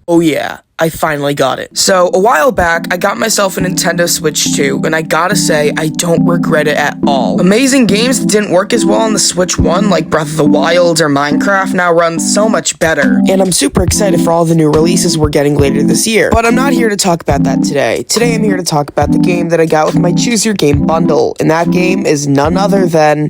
Oh yeah, I finally got it. So, a while back, I got myself a Nintendo Switch 2, and I gotta say, I don't regret it at all. Amazing games that didn't work as well on the Switch 1, like Breath of the Wild or Minecraft, now run so much better. And I'm super excited for all the new releases we're getting later this year. But I'm not here to talk about that today. Today I'm here to talk about the game that I got with my Choose Your Game bundle, and that game is none other than...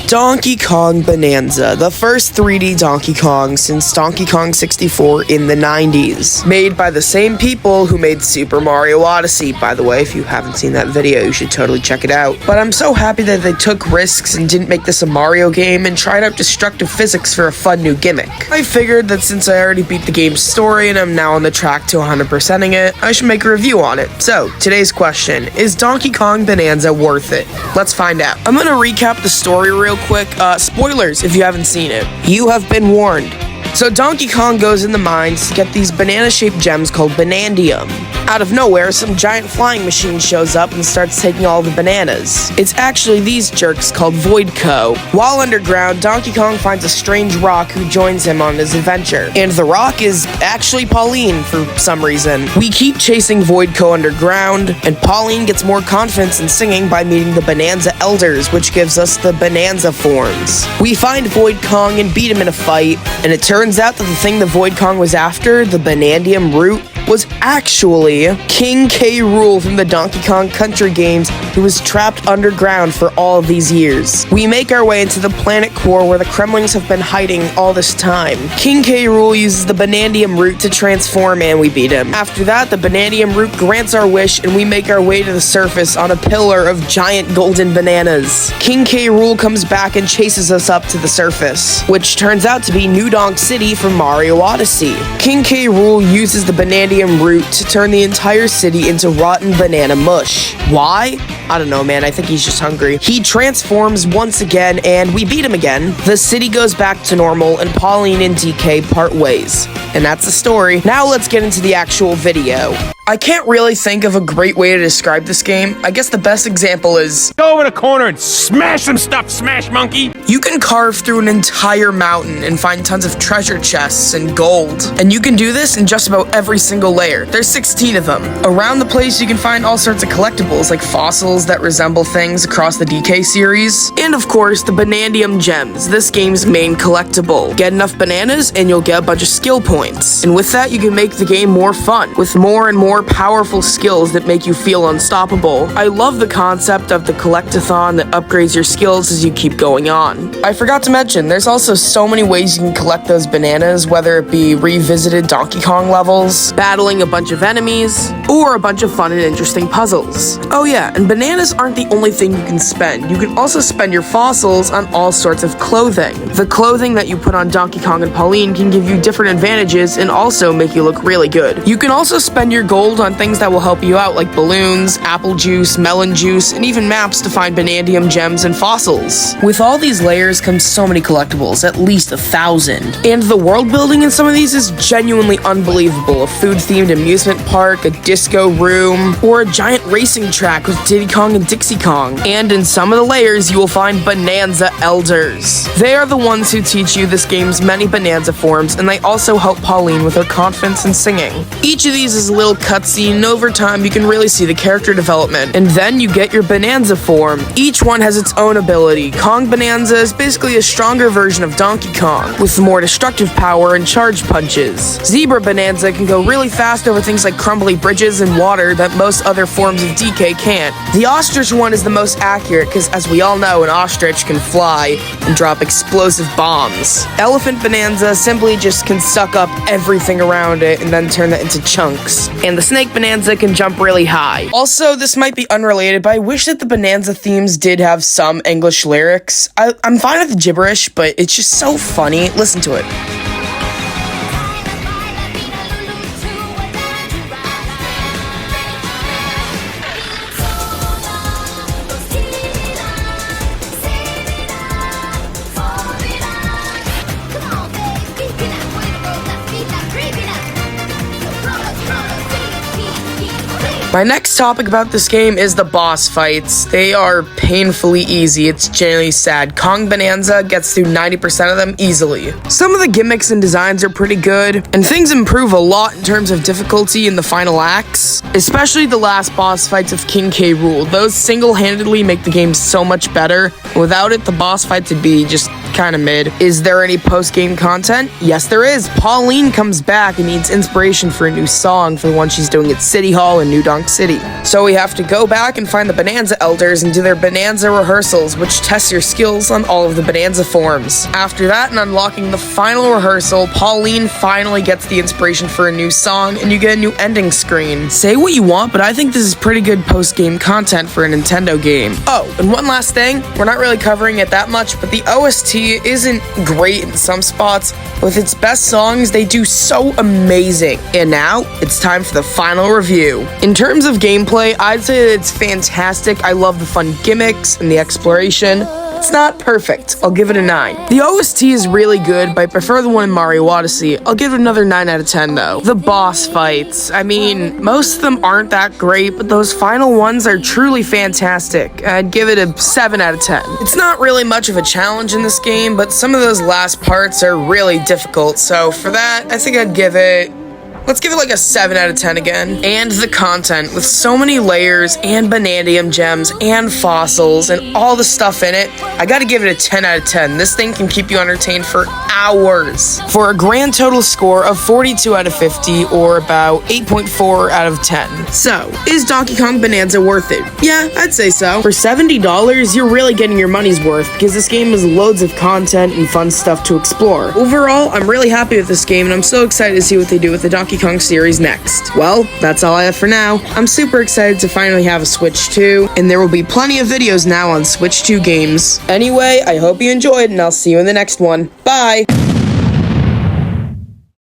Donkey Kong Bananza, the first 3D Donkey Kong since Donkey Kong 64 in the 90s. Made by the same people who made Super Mario Odyssey. By the way, if you haven't seen that video, you should totally check it out. But I'm so happy that they took risks and didn't make this a Mario game and tried out destructive physics for a fun new gimmick. I figured that since I already beat the game's story and I'm now on the track to 100%ing it, I should make a review on it. So, today's question, is Donkey Kong Bananza worth it? Let's find out. I'm gonna recap the story real quick. Spoilers if you haven't seen it. You have been warned. So Donkey Kong goes in the mines to get these banana-shaped gems called Banandium. Out of nowhere, some giant flying machine shows up and starts taking all the bananas. It's actually these jerks called Voidco. While underground, Donkey Kong finds a strange rock who joins him on his adventure. And the rock is actually Pauline for some reason. We keep chasing Voidco underground, and Pauline gets more confidence in singing by meeting the Bananza Elders, which gives us the Bananza forms. We find Void Kong and beat him in a fight, and it turns out that the thing the Void Kong was after, the Banandium root, was actually King K. Rool from the Donkey Kong Country games, who was trapped underground for all of these years. We make our way into the planet core where the Kremlings have been hiding all this time. King K. Rool uses the Banandium root to transform and we beat him. After that, the Banandium root grants our wish and we make our way to the surface on a pillar of giant golden bananas. King K. Rool comes back and chases us up to the surface, which turns out to be New Donk City from Mario Odyssey. King K. Rool uses the Banandium root to turn the entire city into rotten banana mush. Why? I don't know, man. I think he's just hungry. He transforms once again, and we beat him again. The city goes back to normal, and Pauline and DK part ways. And that's the story. Now let's get into the actual video. I can't really think of a great way to describe this game. I guess the best example is... Go over the corner and smash some stuff, Smash Monkey! You can carve through an entire mountain and find tons of treasure chests and gold. And you can do this in just about every single layer. There's 16 of them. Around the place you can find all sorts of collectibles like fossils that resemble things across the DK series. And of course, the Banandium gems, this game's main collectible. Get enough bananas and you'll get a bunch of skill points. And with that, you can make the game more fun, with more and more powerful skills that make you feel unstoppable. I love the concept of the collectathon that upgrades your skills as you keep going on. I forgot to mention, there's also so many ways you can collect those bananas, whether it be revisited Donkey Kong levels, battling a bunch of enemies, or a bunch of fun and interesting puzzles. Oh yeah, and bananas aren't the only thing you can spend. You can also spend your fossils on all sorts of clothing. The clothing that you put on Donkey Kong and Pauline can give you different advantages and also make you look really good. You can also spend your gold on things that will help you out, like balloons, apple juice, melon juice, and even maps to find Banandium gems and fossils. With all these layers comes so many collectibles, at least 1,000. And the world building in some of these is genuinely unbelievable. A food-themed amusement park, a disco room, or a giant racing track with Diddy Kong and Dixie Kong. And in some of the layers, you will find Bananza Elders. They are the ones who teach you this game's many Bananza forms, and they also help Pauline with her confidence in singing. Each of these is a little cutscene, and over time you can really see the character development, and then you get your Bananza form. Each one has its own ability. Kong Bananza is basically a stronger version of Donkey Kong, with more destructive power and charge punches. Zebra Bananza can go really fast over things like crumbly bridges and water that most other forms of DK can't. The ostrich one is the most accurate, because as we all know, an ostrich can fly and drop explosive bombs. Elephant Bananza simply just can suck up everything around it and then turn that into chunks. And the Snake Bananza can jump really high. Also, this might be unrelated, but I wish that the Bananza themes did have some English lyrics. I'm fine with the gibberish, but it's just so funny. Listen to it. My next topic about this game is the boss fights. They are painfully easy. It's genuinely sad. Kong Bananza gets through 90% of them easily. Some of the gimmicks and designs are pretty good, and things improve a lot in terms of difficulty in the final acts, especially the last boss fights of King K. Rool. Those single-handedly make the game so much better. Without it, the boss fights would be just kind of mid. Is there any post-game content? Yes, there is. Pauline comes back and needs inspiration for a new song for the one she's doing at City Hall in New Donk City. So we have to go back and find the Bananza Elders and do their Bananza rehearsals, which tests your skills on all of the Bananza forms. After that, and unlocking the final rehearsal, Pauline finally gets the inspiration for a new song, and you get a new ending screen. Say what you want, but I think this is pretty good post-game content for a Nintendo game. Oh, and one last thing, we're not really covering it that much, but the OST isn't great in some spots. With its best songs, they do so amazing. And now, it's time for the final review. In terms of gameplay, I'd say that it's fantastic. I love the fun gimmicks and the exploration. It's not perfect. I'll give it a 9. The OST is really good, but I prefer the one in Mario Odyssey. I'll give it another 9 out of 10, though. The boss fights. I mean, most of them aren't that great, but those final ones are truly fantastic. I'd give it a 7 out of 10. It's not really much of a challenge in this game, but some of those last parts are really difficult, so for that, I think I'd give it... Let's give it like a 7 out of 10 again. And the content, with so many layers and Banandium gems and fossils and all the stuff in it, I gotta give it a 10 out of 10. This thing can keep you entertained for hours. For a grand total score of 42 out of 50, or about 8.4 out of 10. So, is Donkey Kong Bananza worth it? Yeah, I'd say so. For $70, you're really getting your money's worth, because this game has loads of content and fun stuff to explore. Overall, I'm really happy with this game, and I'm so excited to see what they do with the Donkey Kong series next. Well, that's all I have for now. I'm super excited to finally have a Switch 2, and there will be plenty of videos now on Switch 2 games. Anyway, I hope you enjoyed, and I'll see you in the next one. Bye!